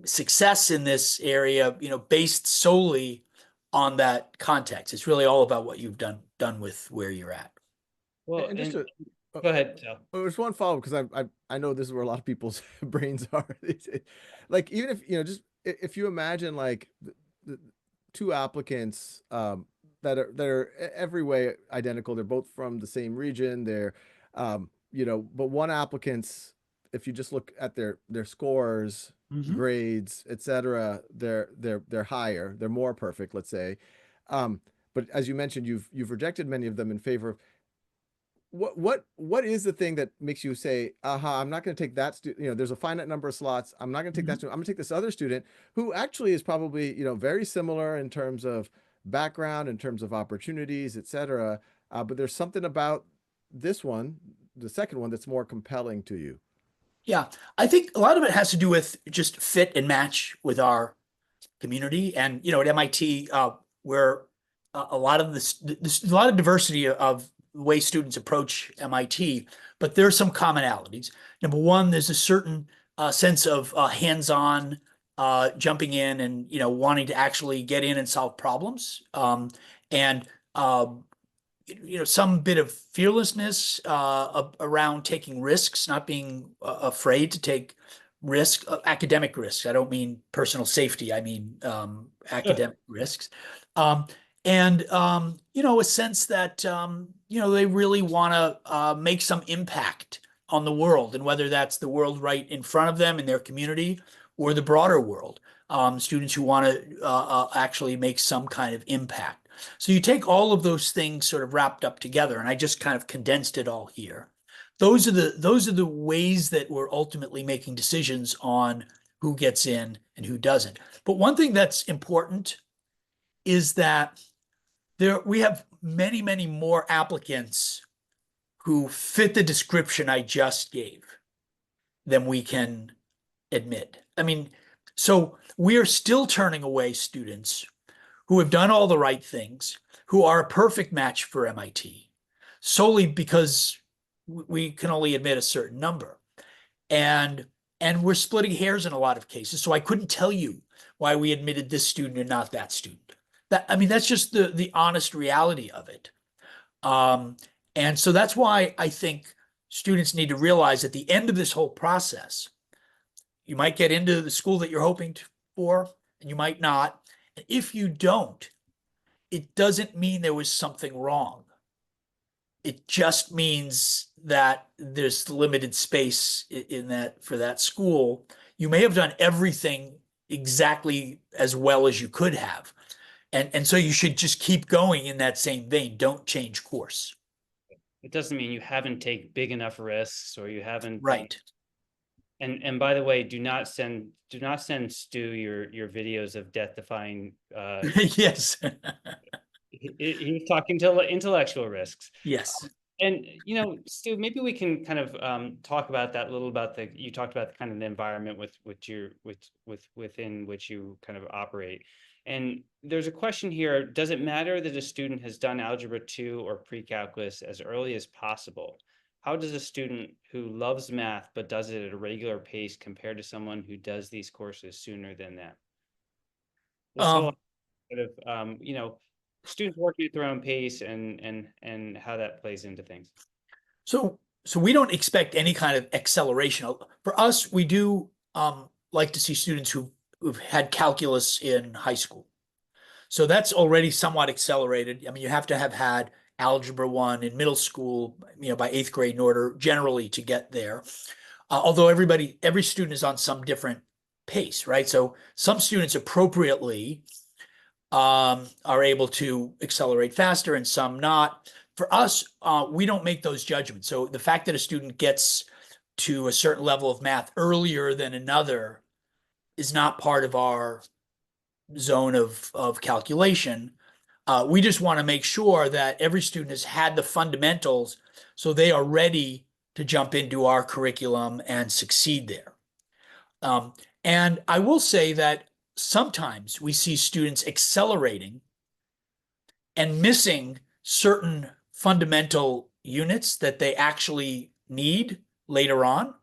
success in this area, based solely on that context. It's really all about what you've done with where you're at. Well, And just and to go ahead, Sal. there's one follow because I know this is where a lot of people's brains are. Like even if just if you imagine like the two applicants that are every way identical. They're both from the same region. They're but one applicant's, if you just look at their scores, Mhm. grades, etc., they're higher. They're more perfect, let's say. Um, but as you mentioned, you've rejected many of them in favor of what is the thing that makes you say, aha, I'm not going to take that student, there's a finite number of slots. I'm not going to take that Mhm. student. I'm going to take this other student who actually is probably, very similar in terms of background, in terms of opportunities, etc. But there's something about this one, the second one, that's more compelling to you. Yeah, I think a lot of it has to do with just fit and match with our community. And at MIT, where a lot of this, a lot of diversity of the way students approach MIT, but there are some commonalities. Number one, there's a certain sense of hands-on, jumping in and wanting to actually get in and solve problems, and some bit of fearlessness around taking risks, not being afraid to take risk, academic risks. I don't mean personal safety. I mean academic risks. Um, and a sense that they really want to make some impact on the world, and whether that's the world right in front of them in their community or the broader world. Students who want to actually make some kind of impact. So you take all of those things sort of wrapped up together, and I just kind of condensed it all here. Those are the ways that we're ultimately making decisions on who gets in and who doesn't. But one thing that's important is that we have many, many more applicants who fit the description I just gave than we can admit. I mean, so we are still turning away students who have done all the right things, who are a perfect match for MIT, solely because we can only admit a certain number. And we're splitting hairs in a lot of cases. So I couldn't tell you why we admitted this student and not that student. That's just the honest reality of it. Um, and so that's why I think students need to realize at the end of this whole process, you might get into the school that you're hoping for, and you might not. And if you don't, it doesn't mean there was something wrong. It just means that there's limited space in that for that school. You may have done everything exactly as well as you could have. And so you should just keep going in that same vein. Don't change course. It doesn't mean you haven't taken big enough risks or you haven't done. Right. And by the way, do not send Stu your videos of death defying. Yes. He was talking to intellectual risks. Yes. And Stu, maybe we can kind of talk about that a little, about you talked about the kind of the environment within which you kind of operate. And there's a question here: does it matter that a student has done Algebra 2 or pre-calculus as early as possible? How does a student who loves math but does it at a regular pace compare to someone who does these courses sooner than that? This whole Um, sort of students working at their own pace and how that plays into things. so we don't expect any kind of acceleration. For us, we do like to see students who've had calculus in high school. So that's already somewhat accelerated. I mean, you have to have had Algebra 1 in middle school, by eighth grade in order generally to get there. Although every student is on some different pace, right? So some students appropriately are able to accelerate faster and some not. For us, we don't make those judgments. So the fact that a student gets to a certain level of math earlier than another is not part of our zone of calculation. We just want to make sure that every student has had the fundamentals so they are ready to jump into our curriculum and succeed there. And I will say that sometimes we see students accelerating and missing certain fundamental units that they actually need later on.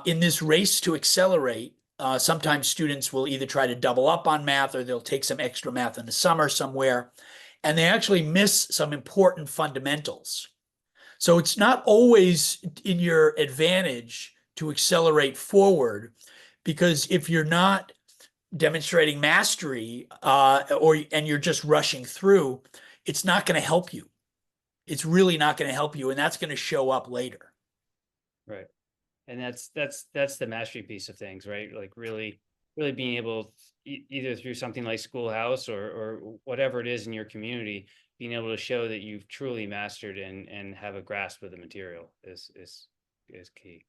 In this race to accelerate, sometimes students will either try to double up on math or they'll take some extra math in the summer somewhere, and they actually miss some important fundamentals. So it's not always in your advantage to accelerate forward, because if you're not demonstrating mastery and you're just rushing through, it's not going to help you. It's really not going to help you, and that's going to show up later. Right. And that's the mastery piece of things, right? Like really being able, either through something like Schoolhouse or whatever it is in your community, being able to show that you've truly mastered and have a grasp of the material is key.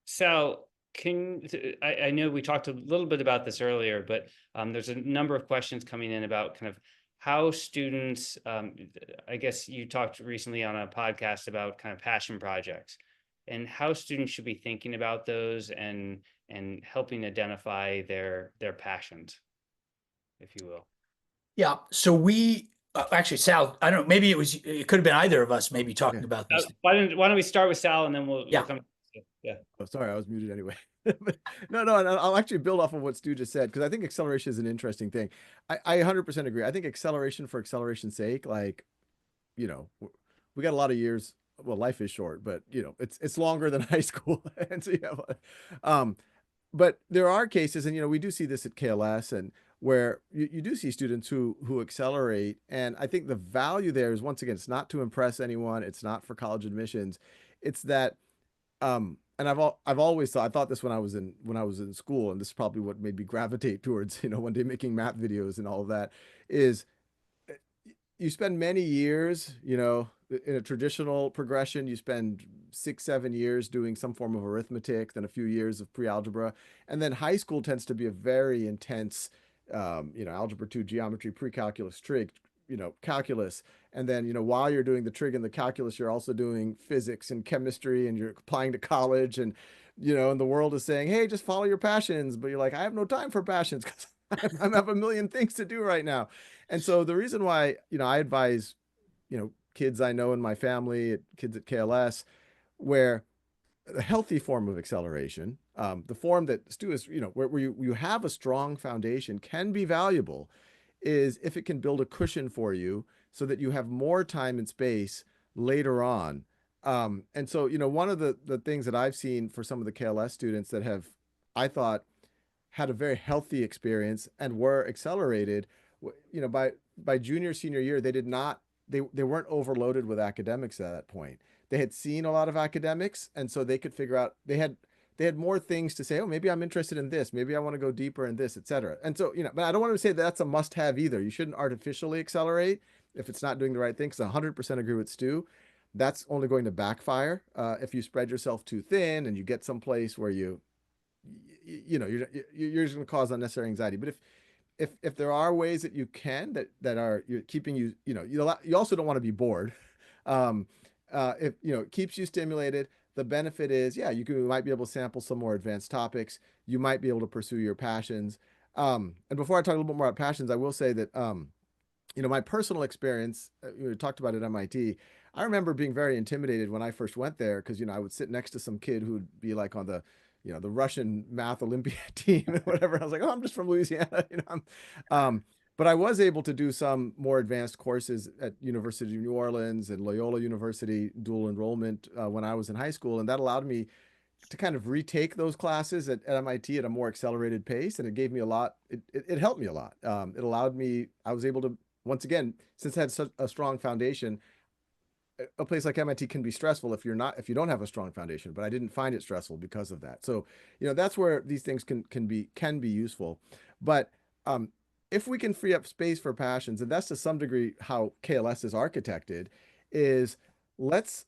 Sal, I know we talked a little bit about this earlier, but there's a number of questions coming in about kind of how students, I guess you talked recently on a podcast about kind of passion projects and how students should be thinking about those and helping identify their passions, if you will. Yeah. So we actually, Sal, I don't know, maybe it could have been either of us maybe talking about this. Why don't we start with Sal and then we'll come. Yeah. Oh, sorry, I was muted anyway. No, and I'll actually build off of what Stu just said, because I think acceleration is an interesting thing. I 100% agree. I think acceleration for acceleration's sake, like, you know, we got a lot of years. Well, life is short, but you know, it's longer than high school, and so you have, but there are cases, and you know, we do see this at KLS, and where you do see students who accelerate, and I think the value there is, once again, it's not to impress anyone, it's not for college admissions, it's that, and I've always thought, I thought this when I was in school, and this is probably what made me gravitate towards, you know, one day making math videos and all of that, is you spend many years, you know, in a traditional progression, you spend 6, 7 years doing some form of arithmetic, then a few years of pre-algebra. And then high school tends to be a very intense, you know, algebra 2, geometry, pre-calculus, trig, you know, calculus. And then, you know, while you're doing the trig and the calculus, you're also doing physics and chemistry, and you're applying to college. And, you know, and the world is saying, hey, just follow your passions. But you're like, I have no time for passions because I have a million things to do right now. And so the reason why, you know, I advise, you know, kids I know in my family, kids at KLS, where a healthy form of acceleration, the form that Stu is, you know, where you have a strong foundation, can be valuable, is if it can build a cushion for you so that you have more time and space later on. And so, you know, one of the things that I've seen for some of the KLS students that have, I thought, had a very healthy experience and were accelerated, you know, by junior, senior year, they weren't overloaded with academics at that point. They had seen a lot of academics, and so they could figure out, they had more things to say. Oh, maybe I'm interested in this. Maybe I want to go deeper in this, etc. And so, you know, but I don't want to say that's a must have either. You shouldn't artificially accelerate if it's not doing the right thing. Because 100% agree with Stu. That's only going to backfire if you spread yourself too thin and you get someplace where you know, you're just going to cause unnecessary anxiety. But if there are ways that you can that are you're keeping you, you know, you also don't want to be bored. If you know, it keeps you stimulated, the benefit is, yeah, you might be able to sample some more advanced topics. You might be able to pursue your passions. And before I talk a little bit more about passions, I will say that you know, my personal experience, we talked about at MIT. I remember being very intimidated when I first went there, because, you know, I would sit next to some kid who'd be like on the, you know, the Russian math Olympiad team and whatever. I was like, oh, I'm just from Louisiana, you know. But I was able to do some more advanced courses at University of New Orleans and Loyola University, dual enrollment, when I was in high school, and that allowed me to kind of retake those classes at MIT at a more accelerated pace, and it gave me a lot. It helped me a lot. It allowed me. I was able to, once again, since I had such a strong foundation. A place like MIT can be stressful if you don't have a strong foundation, but I didn't find it stressful because of that. So, you know, that's where these things can be useful. But if we can free up space for passions, and that's to some degree how KLS is architected, is let's,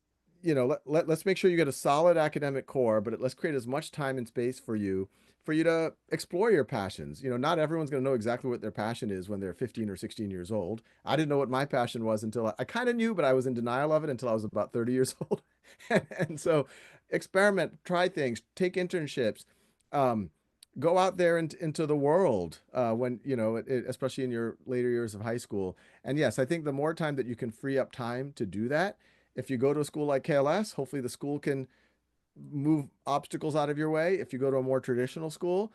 let's make sure you get a solid academic core, but let's create as much time and space for you to explore your passions. Not everyone's going to know exactly what their passion is when they're 15 or 16 years old. I didn't know what my passion was until I kind of knew, but I was in denial of it until I was about 30 years old. And so experiment, try things, take internships, um, go out there into the world when, especially in your later years of high school. And yes, I think the more time that you can free up time to do that, if you go to a school like KLS, hopefully the school can move obstacles out of your way. If you go to a more traditional school,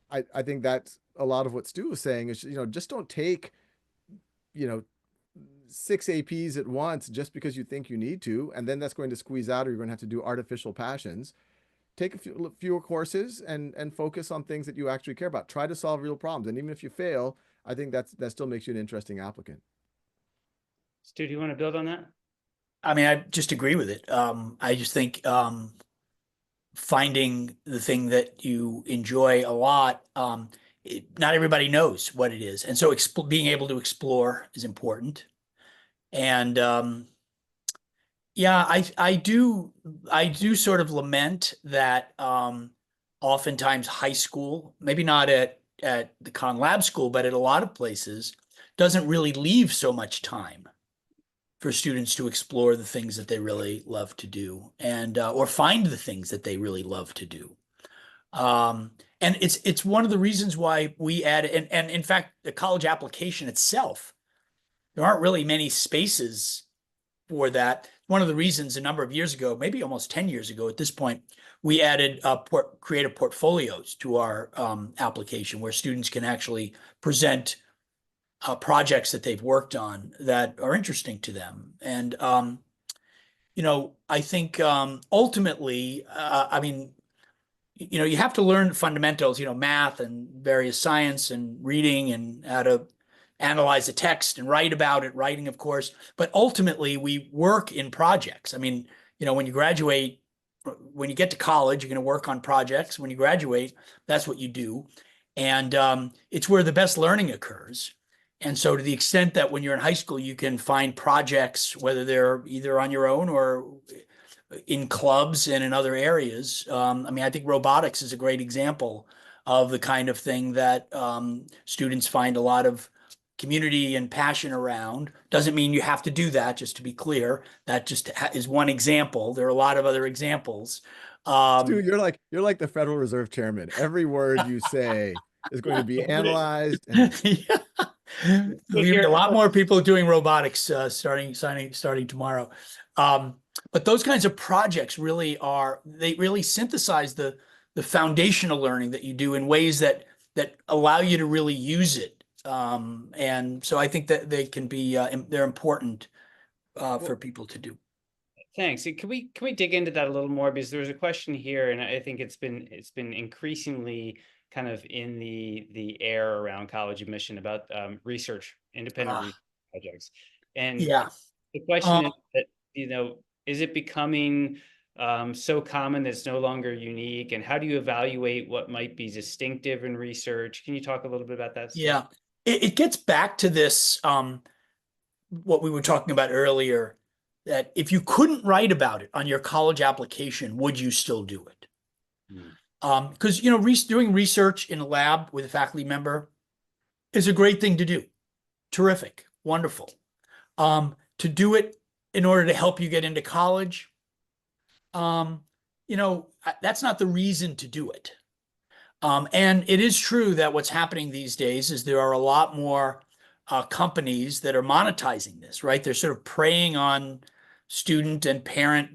I think that's a lot of what Stu was saying is, just don't take, you know, 6 APs at once just because you think you need to. And then that's going to squeeze out, or you're going to have to do artificial passions. Take fewer courses and focus on things that you actually care about. Try to solve real problems. And even if you fail, I think that still makes you an interesting applicant. Stu, do you want to build on that? I mean, I just agree with it. I just think finding the thing that you enjoy a lot, not everybody knows what it is. And so being able to explore is important. And yeah, I do sort of lament that oftentimes high school, maybe not at the Khan Lab School, but at a lot of places, doesn't really leave so much time for students to explore the things that they really love to do, and or find the things that they really love to do. And it's one of the reasons why we add, and in fact, the college application itself, there aren't really many spaces for that. One of the reasons a number of years ago, maybe almost 10 years ago at this point, we added creative portfolios to our application where students can actually present projects that they've worked on that are interesting to them. And, I think ultimately, I mean, you have to learn fundamentals, math and various science and reading and how to analyze a text and write about it, writing, of course. But ultimately, we work in projects. I mean, when you graduate, when you get to college, you're going to work on projects. When you graduate, that's what you do. And it's where the best learning occurs. And so to the extent that when you're in high school, you can find projects, whether they're either on your own or in clubs and in other areas. I mean, I think robotics is a great example of the kind of thing that students find a lot of community and passion around. Doesn't mean you have to do that, just to be clear. That just is one example. There are a lot of other examples. Stu, you're like the Federal Reserve Chairman. Every word you say is going to be analyzed. And Yeah. We have a lot more people doing robotics starting tomorrow. But those kinds of projects they really synthesize the foundational learning that you do in ways that allow you to really use it. And so I think that they can be they're important for people to do. Thanks. Can we dig into that a little more? Because there was a question here, and I think it's been increasingly kind of in the air around college admission about independent research projects. And Yeah. the question is that, is it becoming so common that it's no longer unique? And how do you evaluate what might be distinctive in research? Can you talk a little bit about that stuff? Yeah. It gets back to this, what we were talking about earlier, that if you couldn't write about it on your college application, would you still do it? Because, doing research in a lab with a faculty member is a great thing to do. Terrific. Wonderful. To do it in order to help you get into college, that's not the reason to do it. And it is true that what's happening these days is there are a lot more companies that are monetizing this, right? They're sort of preying on student and parent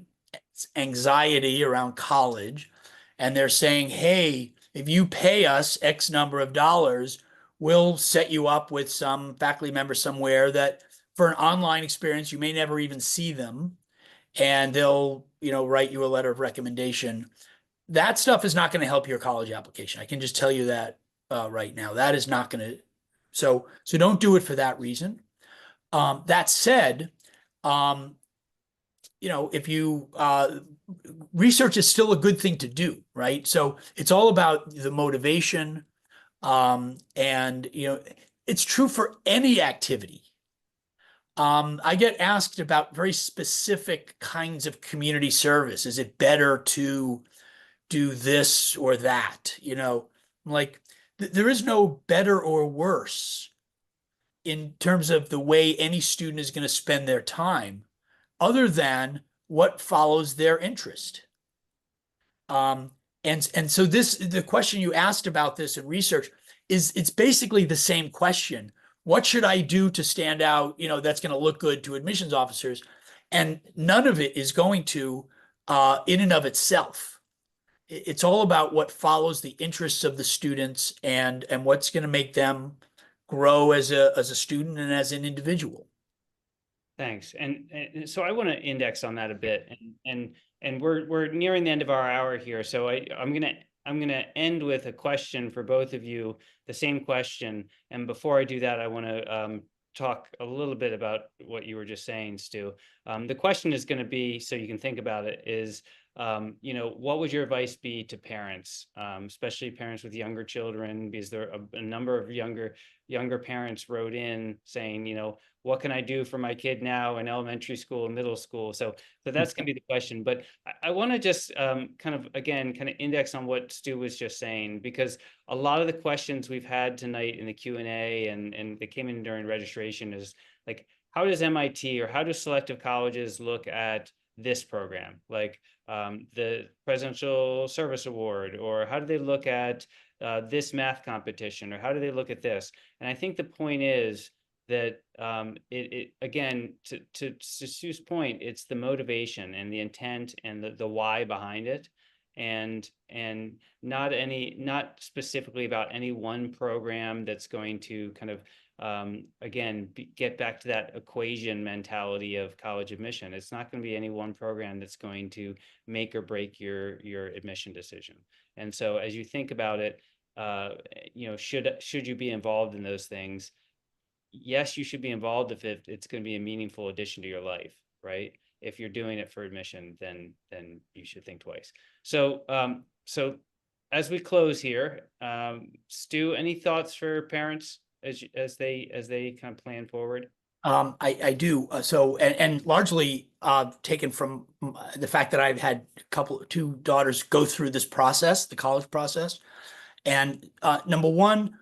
anxiety around college. And they're saying, hey, if you pay us X number of dollars, we'll set you up with some faculty member somewhere that for an online experience, you may never even see them. And they'll, write you a letter of recommendation. That stuff is not going to help your college application. I can just tell you that right now. That is not going to. So don't do it for that reason. That said, if you research is still a good thing to do, right? So it's all about the motivation, and it's true for any activity. I get asked about very specific kinds of community service. Is it better to do this or that? Like there is no better or worse in terms of the way any student is going to spend their time, other than what follows their interest. Um, and so the question you asked about this in research it's basically the same question. What should I do to stand out, that's going to look good to admissions officers? And none of it is going to, in and of itself. It's all about what follows the interests of the students and what's going to make them grow as a student and as an individual. Thanks. And so I want to index on that a bit, and we're nearing the end of our hour here. So I'm gonna end with a question for both of you, the same question. And before I do that, I want to talk a little bit about what you were just saying, Stu. The question is going to be, so you can think about it, is what would your advice be to parents, especially parents with younger children? Because there are a number of younger parents wrote in saying, what can I do for my kid now in elementary school and middle school? So that's going to be the question. But I want to just kind of index on what Stu was just saying, because a lot of the questions we've had tonight in the Q&A and they came in during registration is like, how does MIT or how do selective colleges look at this program, like the Presidential Service Award, or how do they look at this math competition, or how do they look at this? And I think the point is that it again, to Sue's point, it's the motivation and the intent and the why behind it, and not specifically about any one program that's going to kind of again get back to that equation mentality of college admission. It's not going to be any one program that's going to make or break your admission decision. And so as you think about it, should you be involved in those things? Yes, you should be involved if it's going to be a meaningful addition to your life, right? If you're doing it for admission, then you should think twice. So as we close here, Stu, any thoughts for parents as they kind of plan forward? I do. And largely taken from the fact that I've had two daughters go through this process, the college process. And number one,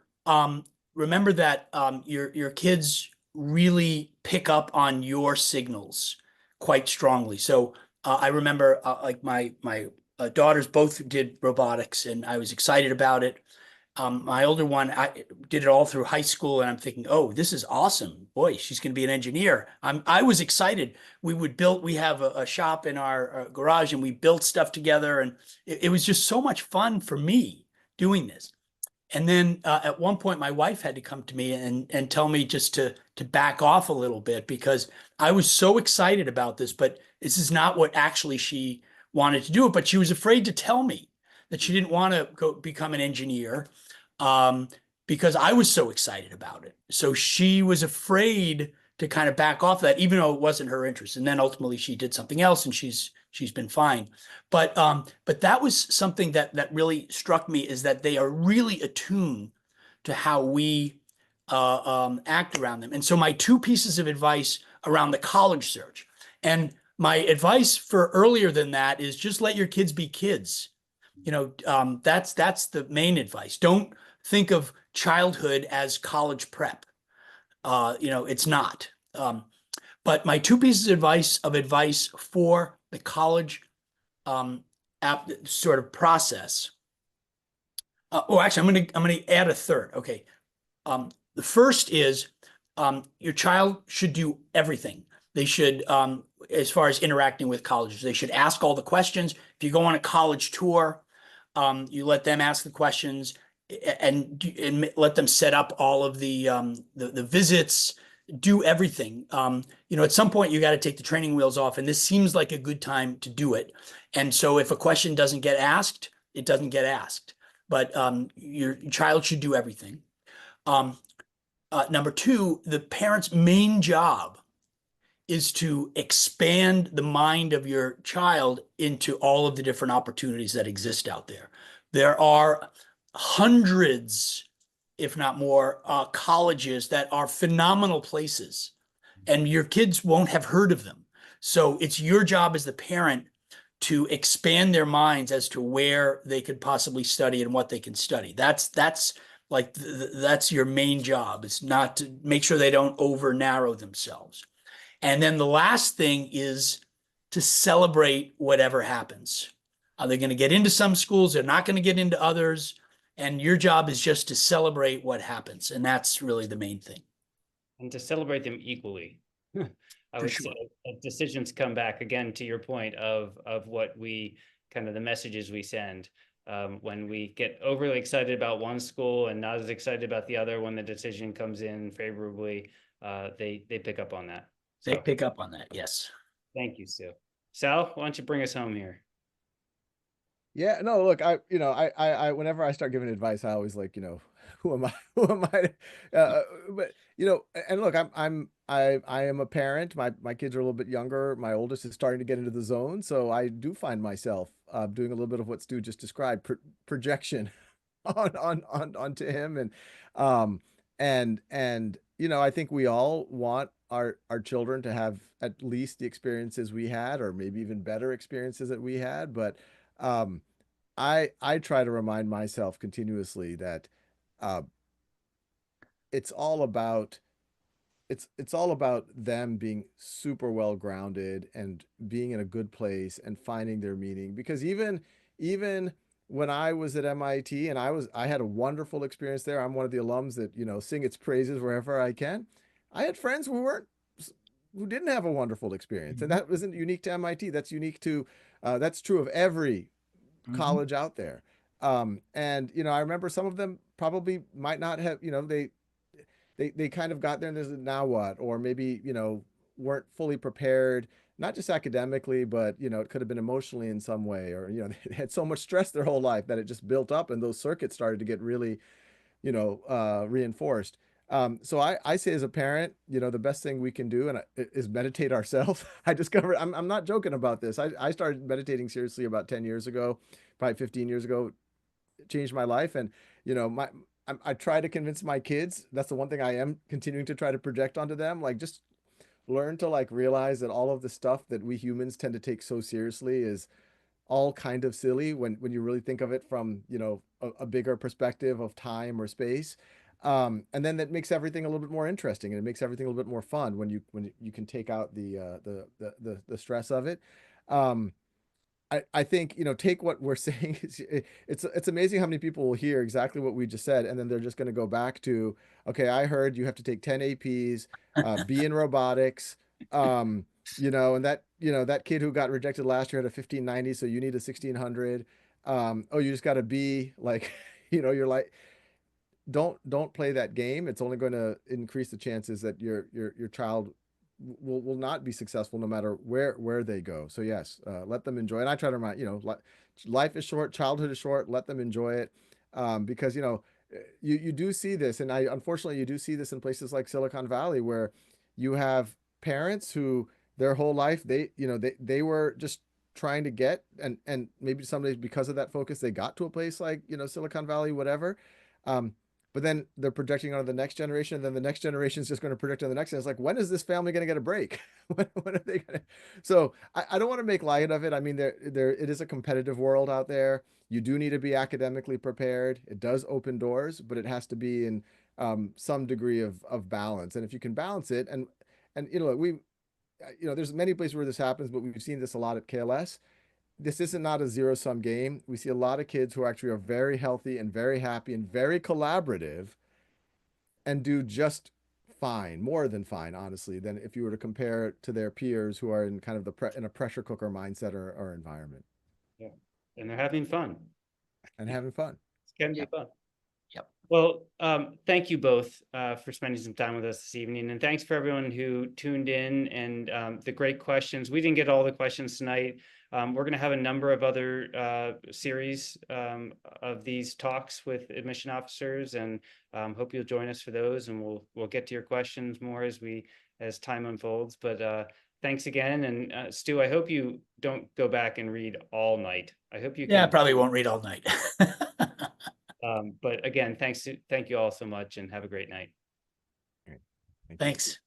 remember that your kids really pick up on your signals quite strongly. So I remember like my daughters both did robotics, and I was excited about it. My older one, I did it all through high school, and I'm thinking, oh, this is awesome. Boy, she's going to be an engineer. I was excited. We have a shop in our garage, and we built stuff together, and it was just so much fun for me doing this. And then at one point, my wife had to come to me and tell me just to back off a little bit, because I was so excited about this, but this is not what actually she wanted to do it. But she was afraid to tell me that she didn't want to go become an engineer, because I was so excited about it. So she was afraid to kind of back off that, even though it wasn't her interest. And then ultimately she did something else, and she's been fine. But that was something that really struck me, is that they are really attuned to how we act around them. And so my two pieces of advice around the college search, and my advice for earlier than that, is just let your kids be kids. That's the main advice. Don't think of childhood as college prep. It's not. But my two pieces of advice for the college sort of process. Actually, I'm gonna add a third. Okay. The first is your child should do everything. They should, as far as interacting with colleges, they should ask all the questions. If you go on a college tour, you let them ask the questions, and let them set up all of the visits, do everything. At some point you got to take the training wheels off, and this seems like a good time to do it. And so if a question doesn't get asked, it doesn't get asked. But your child should do everything. Number two, the parent's main job is to expand the mind of your child into all of the different opportunities that exist out there. There are hundreds, if not more, colleges that are phenomenal places. and your kids won't have heard of them. So it's your job as the parent to expand their minds as to where they could possibly study and what they can study. That's like that's your main job. It's not to make sure they don't over narrow themselves. And then the last thing is to celebrate whatever happens. Are they going to get into some schools? They're not going to get into others. And your job is just to celebrate what happens. And that's really the main thing. And to celebrate them equally. I would say decisions come back again to your point of what we kind of the messages we send. When we get overly excited about one school and not as excited about the other, when the decision comes in favorably, they pick up on that. They pick up on that, yes. Thank you, Stu. Sal, why don't you bring us home here? Yeah, no, look, whenever I start giving advice, I always like, who am I? Who am I? But and look, I am a parent. My kids are a little bit younger. My oldest is starting to get into the zone, so I do find myself doing a little bit of what Stu just described, projection onto him, and I think we all want our children to have at least the experiences we had, or maybe even better experiences that we had, but I try to remind myself continuously that uh, it's all about it's all about them being super well grounded and being in a good place and finding their meaning. Because even when I was at MIT and I had a wonderful experience there, I'm one of the alums that sing its praises wherever I can. I had friends who didn't have a wonderful experience, and that wasn't unique to MIT. That's unique to that's true of every college out there. And I remember some of them probably might not have, they kind of got there and there's now what, or maybe, weren't fully prepared, not just academically, but, it could have been emotionally in some way, or, they had so much stress their whole life that it just built up and those circuits started to get really, reinforced. So I say as a parent, the best thing we can do is meditate ourselves. I discovered, I'm not joking about this. I started meditating seriously about 10 years ago, probably 15 years ago. It changed my life. And, I try to convince my kids. That's the one thing I am continuing to try to project onto them. Like, just learn to realize that all of the stuff that we humans tend to take so seriously is all kind of silly when you really think of it from a bigger perspective of time or space, and then that makes everything a little bit more interesting, and it makes everything a little bit more fun when you can take out the stress of it. I think take what we're saying. It's amazing how many people will hear exactly what we just said, and then they're just going to go back to, okay, I heard you have to take 10 APs, be in robotics, and that kid who got rejected last year had a 1590, so you need a 1600. Oh, you just got to be like, you're like, don't play that game. It's only going to increase the chances that your child will not be successful no matter where they go. So yes, let them enjoy it. And I try to remind, life is short, childhood is short, let them enjoy it. Because you do see this, and unfortunately you do see this in places like Silicon Valley, where you have parents who their whole life they were just trying to get, and maybe someday because of that focus they got to a place like Silicon Valley, whatever. But then they're projecting on the next generation, and then the next generation is just going to project on the next. And it's like, when is this family going to get a break? When are they going to? So I don't want to make light of it. I mean, it is a competitive world out there. You do need to be academically prepared. It does open doors, but it has to be in some degree of balance. And if you can balance it, and there's many places where this happens, but we've seen this a lot at KLS. This isn't not a zero-sum game. We see a lot of kids who actually are very healthy and very happy and very collaborative and do just fine, more than fine, honestly, than if you were to compare to their peers who are in kind of in a pressure cooker mindset or environment. Yeah, and they're having fun. And having fun. It's gonna be fun. Yep. Well, thank you both for spending some time with us this evening, and thanks for everyone who tuned in and the great questions. We didn't get all the questions tonight. We're going to have a number of other series of these talks with admission officers, and hope you'll join us for those, and we'll get to your questions more as time unfolds. But thanks again, and Stu, I hope you don't go back and read all night. I hope you can. Yeah, I probably won't read all night. But again, thank you all so much, and have a great night. Thank you. Thanks.